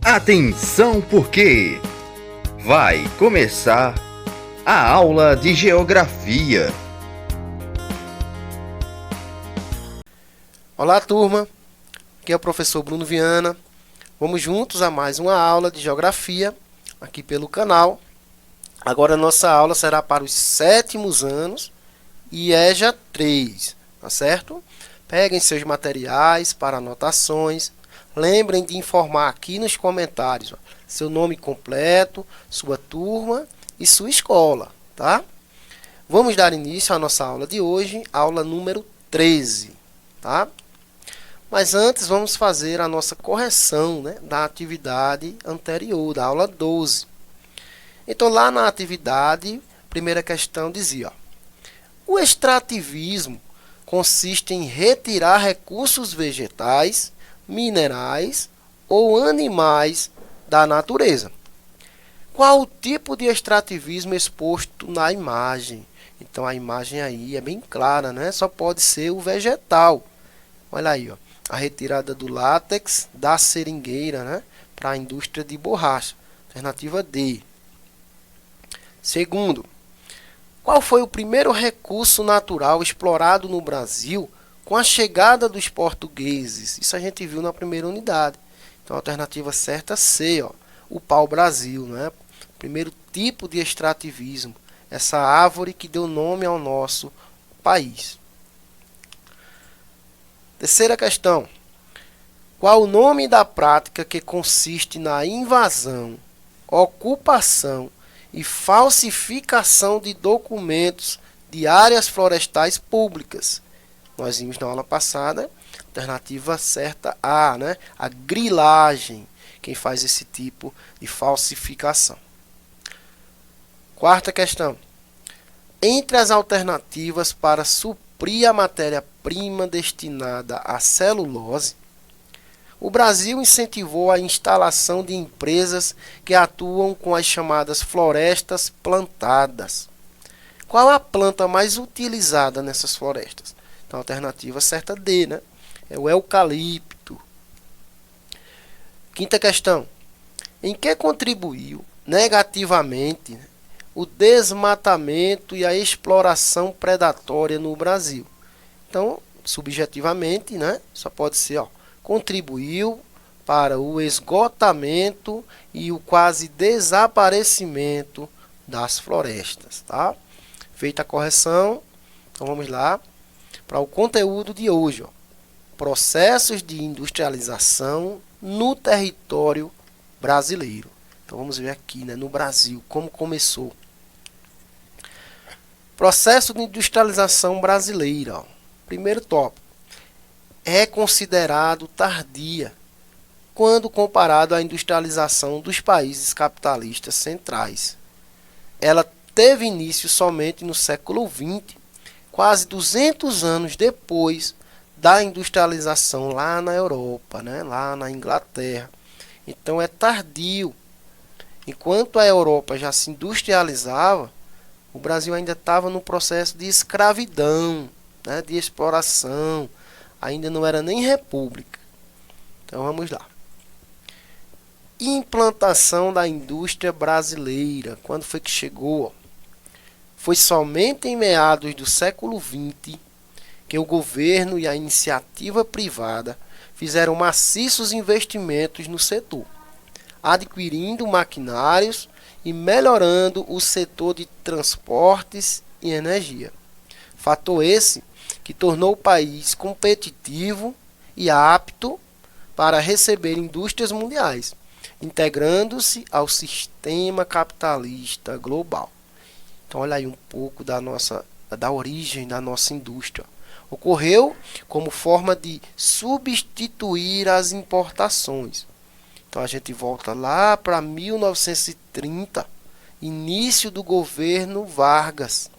Atenção, porque vai começar a aula de geografia. Olá, turma. Aqui é o professor Bruno Viana. Vamos juntos a mais uma aula de geografia aqui pelo canal. Agora a nossa aula será para os 7º anos e EJA 3, tá certo? Peguem seus materiais para anotações. Lembrem de informar aqui nos comentários seu nome completo, sua turma e sua escola, tá? Vamos dar início à nossa aula de hoje, aula número 13, tá? Mas antes vamos fazer a nossa correção, né, da atividade anterior, da aula 12. Então lá na atividade, primeira questão dizia, o extrativismo consiste em retirar recursos vegetais, minerais ou animais da natureza. Qual o tipo de extrativismo exposto na imagem? Então a imagem aí é bem clara, né? Só pode ser o vegetal. Olha aí, ó, a retirada do látex da seringueira, né, para a indústria de borracha. Alternativa D. Segundo, qual foi o primeiro recurso natural explorado no Brasil com a chegada dos portugueses? Isso a gente viu na primeira unidade. Então, a alternativa certa C, ó, o pau-brasil, né? Primeiro tipo de extrativismo, essa árvore que deu nome ao nosso país. Terceira questão. Qual o nome da prática que consiste na invasão, ocupação e falsificação de documentos de áreas florestais públicas? Nós vimos na aula passada, alternativa certa A, né? A grilagem, quem faz esse tipo de falsificação. Quarta questão. Entre as alternativas para suprir a matéria-prima destinada à celulose, o Brasil incentivou a instalação de empresas que atuam com as chamadas florestas plantadas. Qual a planta mais utilizada nessas florestas? Então, a alternativa certa D, né? É o eucalipto. Quinta questão. Em que contribuiu negativamente o desmatamento e a exploração predatória no Brasil? Então, subjetivamente, né? Só pode ser, ó, contribuiu para o esgotamento e o quase desaparecimento das florestas, tá? Feita a correção, então vamos lá para o conteúdo de hoje, ó. Processos de industrialização no território brasileiro. Então vamos ver aqui, né, no Brasil, como começou. Processo de industrialização brasileira, ó. Primeiro tópico. É considerado tardia quando comparado à industrialização dos países capitalistas centrais. Ela teve início somente no século XX, quase 200 anos depois da industrialização lá na Europa, né? Lá na Inglaterra. Então é tardio. Enquanto a Europa já se industrializava, o Brasil ainda estava no processo de escravidão, né? De exploração. Ainda não era nem república. Então vamos lá. Implantação da indústria brasileira. Quando foi que chegou? Foi somente em meados do século XX que o governo e a iniciativa privada fizeram maciços investimentos no setor, adquirindo maquinários e melhorando o setor de transportes e energia. Fator esse que tornou o país competitivo e apto para receber indústrias mundiais, integrando-se ao sistema capitalista global. Então, olha aí um pouco da origem da nossa indústria. Ocorreu como forma de substituir as importações. Então, a gente volta lá para 1930, início do governo Vargas.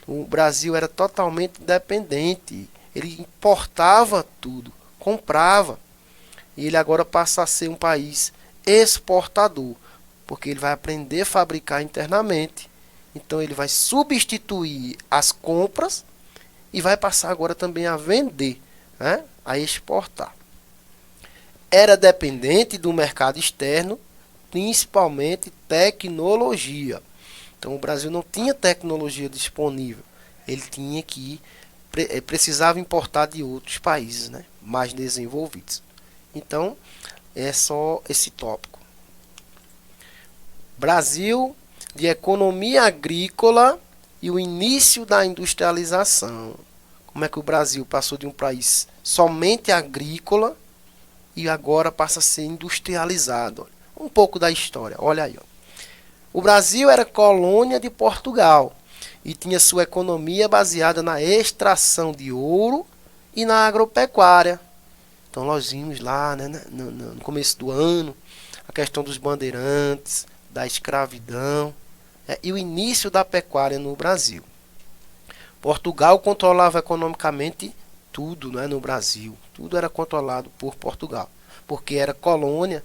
O Brasil era totalmente dependente, ele importava tudo, comprava. E ele agora passa a ser um país exportador, porque ele vai aprender a fabricar internamente. Então ele vai substituir as compras e vai passar agora também a vender, né? A exportar. era dependente do mercado externo, principalmente tecnologia. Então o Brasil não tinha tecnologia disponível. Ele tinha que precisava importar de outros países, né, mais desenvolvidos. Então é só esse tópico. Brasil de economia agrícola e o início da industrialização. Como é que o Brasil passou de um país somente agrícola e agora passa a ser industrializado? Um pouco da história, olha aí. Ó. O Brasil era colônia de Portugal e tinha sua economia baseada na extração de ouro e na agropecuária. Então nós vimos lá, né, no começo do ano a questão dos bandeirantes, da escravidão, e o início da pecuária no Brasil. Portugal controlava economicamente tudo, né, no Brasil. Tudo era controlado por Portugal, porque era colônia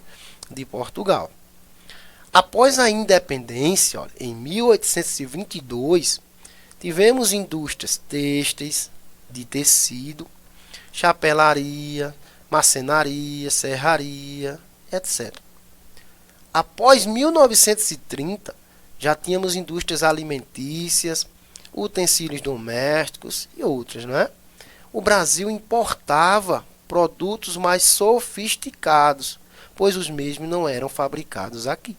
de Portugal. Após a independência, olha, em 1822, tivemos indústrias têxteis, de tecido, chapelaria, marcenaria, serraria, etc. Após 1930, já tínhamos indústrias alimentícias, utensílios domésticos e outras, né? O Brasil importava produtos mais sofisticados, pois os mesmos não eram fabricados aqui.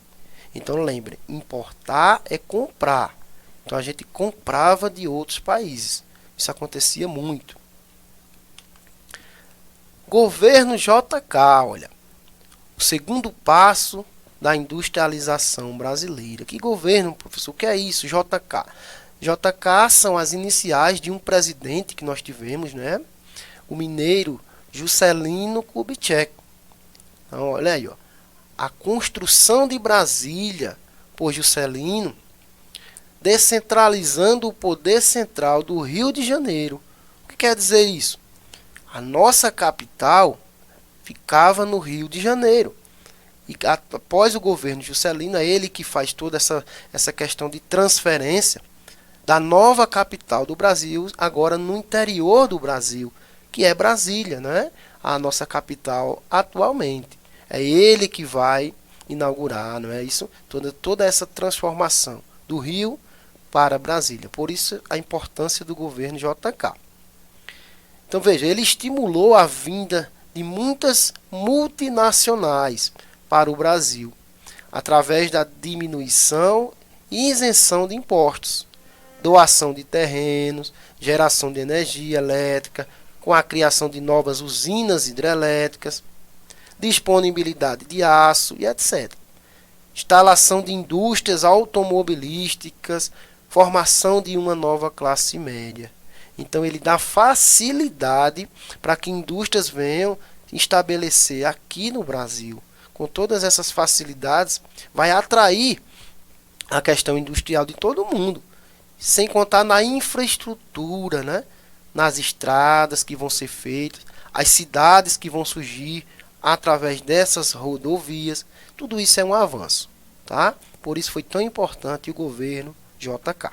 Então lembre, importar é comprar. Então a gente comprava de outros países. Isso acontecia muito. Governo JK, olha, o segundo passo da industrialização brasileira. Que governo, professor? O que é isso? JK. JK são as iniciais de um presidente que nós tivemos, né? O mineiro Juscelino Kubitschek. Então, olha aí, ó. A construção de Brasília por Juscelino, descentralizando o poder central do Rio de Janeiro. O que quer dizer isso? A nossa capital ficava no Rio de Janeiro. E após o governo Juscelino, é ele que faz toda essa questão de transferência da nova capital do Brasil, agora no interior do Brasil, que é Brasília, né? A nossa capital atualmente. É ele que vai inaugurar, não é isso? Toda essa transformação do Rio para Brasília. Por isso a importância do governo JK. Então veja, ele estimulou a vinda de muitas multinacionais para o Brasil, através da diminuição e isenção de impostos, doação de terrenos, geração de energia elétrica, com a criação de novas usinas hidrelétricas, disponibilidade de aço e etc. Instalação de indústrias automobilísticas, formação de uma nova classe média. Então ele dá facilidade para que indústrias venham estabelecer aqui no Brasil. Com todas essas facilidades, vai atrair a questão industrial de todo mundo. Sem contar na infraestrutura, né? Nas estradas que vão ser feitas, as cidades que vão surgir através dessas rodovias. Tudo isso é um avanço, tá? Por isso foi tão importante o governo JK.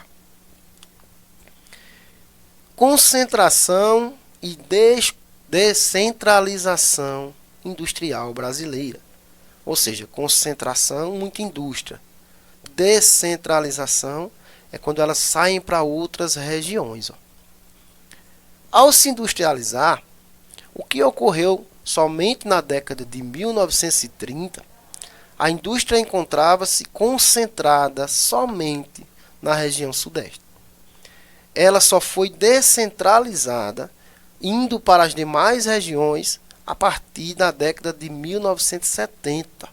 Concentração e descentralização industrial brasileira. Ou seja, concentração, muita indústria. Descentralização é quando elas saem para outras regiões. Ó. Ao se industrializar, o que ocorreu somente na década de 1930, a indústria encontrava-se concentrada somente na região sudeste. Ela só foi descentralizada, indo para as demais regiões a partir da década de 1970,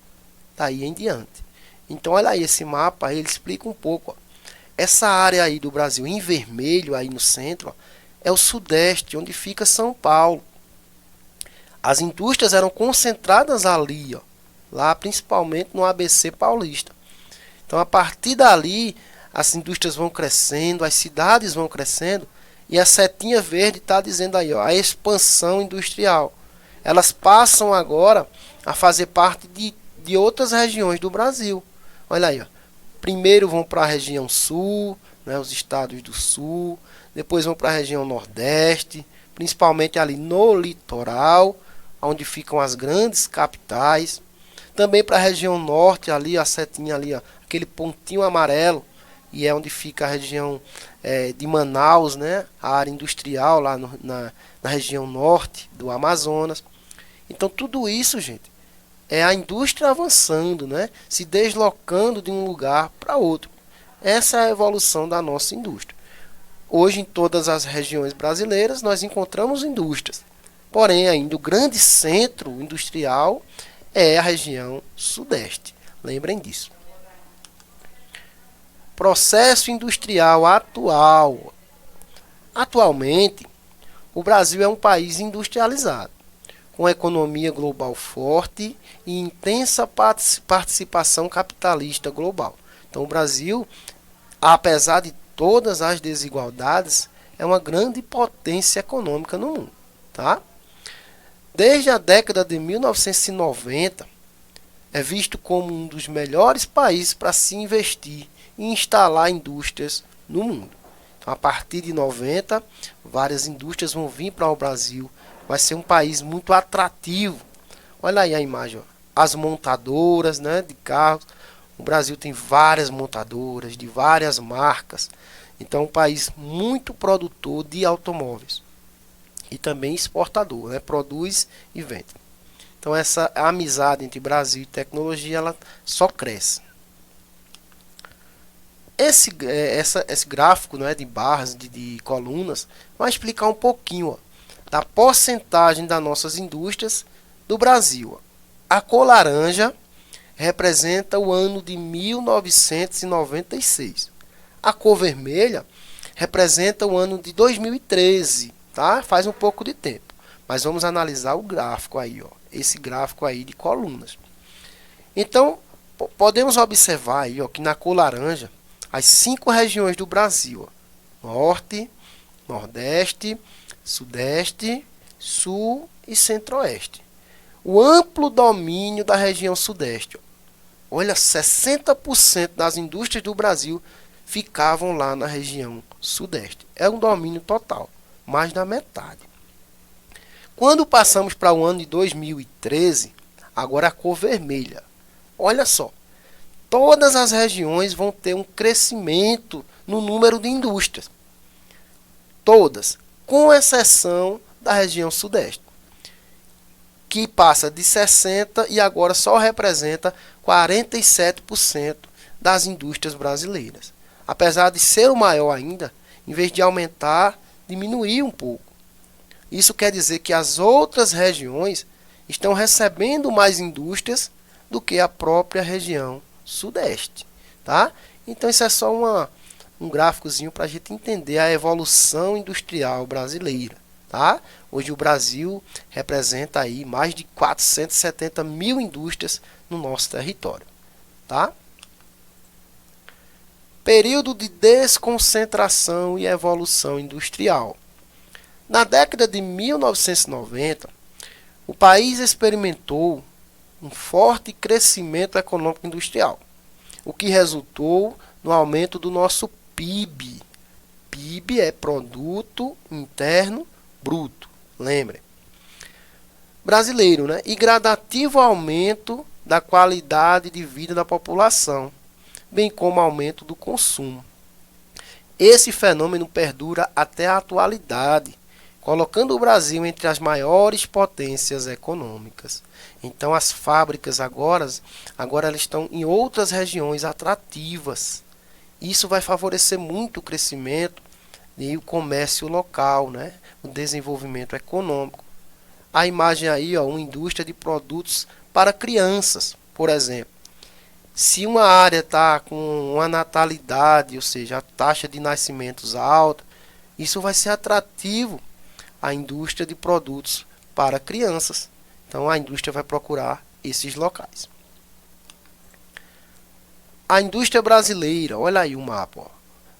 daí em diante. Então olha aí esse mapa, ele explica um pouco. Ó. Essa área aí do Brasil em vermelho aí no centro, ó, é o sudeste, onde fica São Paulo. As indústrias eram concentradas ali, ó, lá principalmente no ABC paulista. Então a partir dali as indústrias vão crescendo, as cidades vão crescendo, e a setinha verde está dizendo aí, ó, a expansão industrial. Elas passam agora a fazer parte de outras regiões do Brasil. Olha aí, ó. Primeiro vão para a região sul, né, os estados do sul, depois vão para a região nordeste, principalmente ali no litoral, onde ficam as grandes capitais. Também para a região norte, ali a setinha ali, ó, aquele pontinho amarelo, e é onde fica a região de Manaus, né? A área industrial lá na região norte do Amazonas. Então tudo isso, gente, é a indústria avançando, né? Se deslocando de um lugar para outro. Essa é a evolução da nossa indústria. Hoje, em todas as regiões brasileiras, nós encontramos indústrias. Porém, ainda o grande centro industrial é a região sudeste. Lembrem disso. Processo industrial atual. Atualmente, o Brasil é um país industrializado, com economia global forte e intensa participação capitalista global. Então, o Brasil, apesar de todas as desigualdades, é uma grande potência econômica no mundo, tá? Desde a década de 1990, é visto como um dos melhores países para se investir e instalar indústrias no mundo. Então, a partir de 90, várias indústrias vão vir para o Brasil. Vai ser um país muito atrativo. Olha aí a imagem, ó. As montadoras, né, de carros. O Brasil tem várias montadoras de várias marcas. Então, é um país muito produtor de automóveis. E também exportador, né? Produz e vende. Então essa amizade entre Brasil e tecnologia, ela só cresce. Esse gráfico, né, de barras, de colunas, vai explicar um pouquinho, ó, da porcentagem das nossas indústrias do Brasil. Ó. A cor laranja representa o ano de 1996. A cor vermelha representa o ano de 2013. Tá? Faz um pouco de tempo, mas vamos analisar o gráfico aí, ó, esse gráfico aí de colunas. Então, podemos observar aí, ó, que na cor laranja, as 5 regiões do Brasil, ó, Norte, Nordeste, Sudeste, Sul e Centro-Oeste. O amplo domínio da região Sudeste. Ó. Olha, 60% das indústrias do Brasil ficavam lá na região Sudeste. É um domínio total. Mais da metade. Quando passamos para o ano de 2013, agora a cor vermelha. Olha só, todas as regiões vão ter um crescimento no número de indústrias. Todas, com exceção da região sudeste, que passa de 60% e agora só representa 47% das indústrias brasileiras. Apesar de ser o maior ainda, em vez de aumentar, diminuir um pouco. Isso quer dizer que as outras regiões estão recebendo mais indústrias do que a própria região sudeste. Tá? Então isso é só um gráficozinho para a gente entender a evolução industrial brasileira. Tá? Hoje o Brasil representa aí mais de 470 mil indústrias no nosso território. Tá? Período de desconcentração e evolução industrial. Na década de 1990, o país experimentou um forte crescimento econômico industrial, o que resultou no aumento do nosso PIB. PIB é Produto Interno Bruto, lembrem. Brasileiro, né? E gradativo aumento da qualidade de vida da população, bem como aumento do consumo. Esse fenômeno perdura até a atualidade, colocando o Brasil entre as maiores potências econômicas. Então as fábricas agora elas estão em outras regiões atrativas. Isso vai favorecer muito o crescimento e o comércio local, né? O desenvolvimento econômico. A imagem aí, ó, uma indústria de produtos para crianças, por exemplo. Se uma área está com uma natalidade, ou seja, a taxa de nascimentos alta, isso vai ser atrativo à indústria de produtos para crianças. Então a indústria vai procurar esses locais. A indústria brasileira, olha aí o mapa. Ó.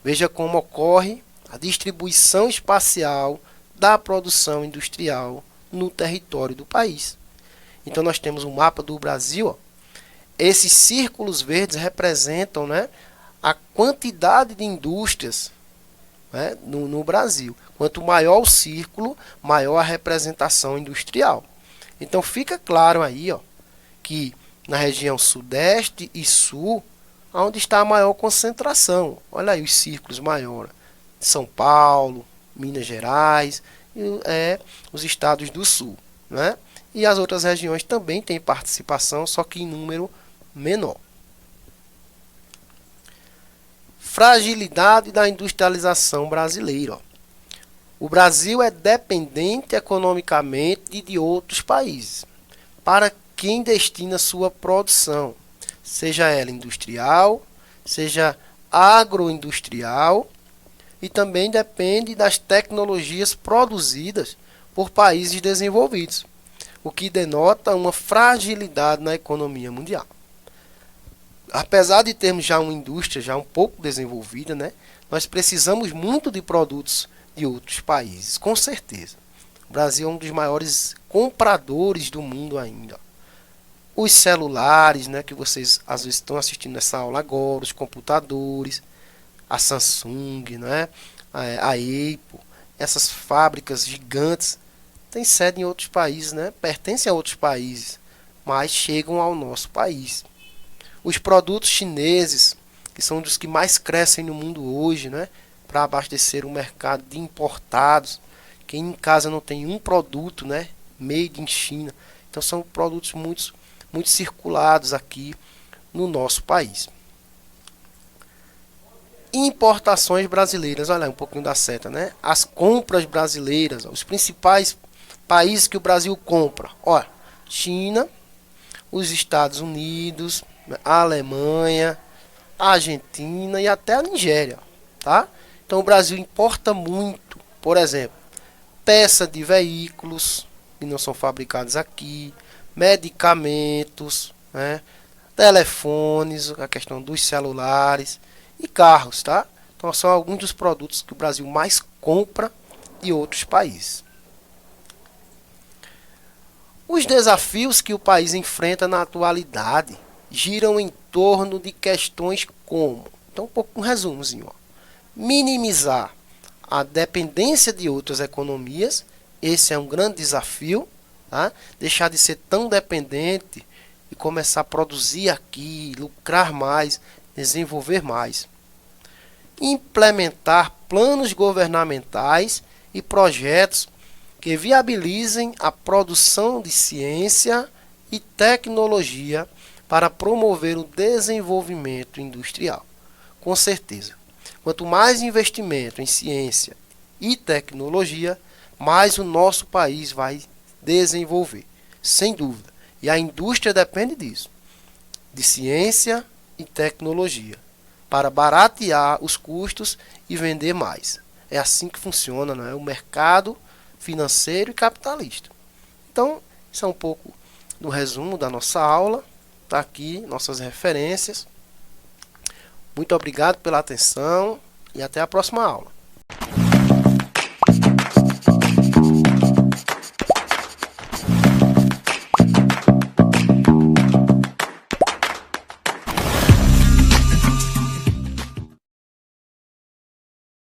Veja como ocorre a distribuição espacial da produção industrial no território do país. Então nós temos um mapa do Brasil. Ó. Esses círculos verdes representam, né, a quantidade de indústrias, né, no Brasil. Quanto maior o círculo, maior a representação industrial. Então fica claro aí, ó, que na região sudeste e sul, onde está a maior concentração. Olha aí os círculos maiores. São Paulo, Minas Gerais, os estados do sul, né? E as outras regiões também têm participação, só que em número menor. Fragilidade da industrialização brasileira. O Brasil é dependente economicamente de outros países, para quem destina sua produção, seja ela industrial, seja agroindustrial, e também depende das tecnologias produzidas por países desenvolvidos, o que denota uma fragilidade na economia mundial. Apesar de termos já uma indústria já um pouco desenvolvida, né, nós precisamos muito de produtos de outros países, com certeza. O Brasil é um dos maiores compradores do mundo ainda. Os celulares, né, que vocês às vezes estão assistindo essa aula agora, os computadores, a Samsung, né, a Apple, essas fábricas gigantes têm sede em outros países, né, pertencem a outros países, mas chegam ao nosso país. Os produtos chineses, que são dos que mais crescem no mundo hoje, né, para abastecer o mercado de importados. Quem em casa não tem um produto, né, made in China. Então são produtos muito circulados aqui no nosso país. Importações brasileiras, olha um pouquinho da seta, né? As compras brasileiras, os principais países que o Brasil compra. Olha, China, os Estados Unidos, a Alemanha, a Argentina e até a Nigéria, tá? Então o Brasil importa muito, por exemplo, peça de veículos que não são fabricados aqui, medicamentos, né? Telefones, a questão dos celulares e carros, tá? Então são alguns dos produtos que o Brasil mais compra de outros países. Os desafios que o país enfrenta na atualidade giram em torno de questões como, então um resumozinho, ó. Minimizar a dependência de outras economias, esse é um grande desafio, tá? Deixar de ser tão dependente e começar a produzir aqui, lucrar mais, desenvolver mais. Implementar planos governamentais e projetos que viabilizem a produção de ciência e tecnologia para promover o desenvolvimento industrial. Com certeza, quanto mais investimento em ciência e tecnologia, mais o nosso país vai desenvolver, sem dúvida. E a indústria depende disso, de ciência e tecnologia, para baratear os custos e vender mais. É assim que funciona, não é? O mercado financeiro e capitalista. Então, isso é um pouco do resumo da nossa aula. Está aqui nossas referências. Muito obrigado pela atenção e até a próxima aula.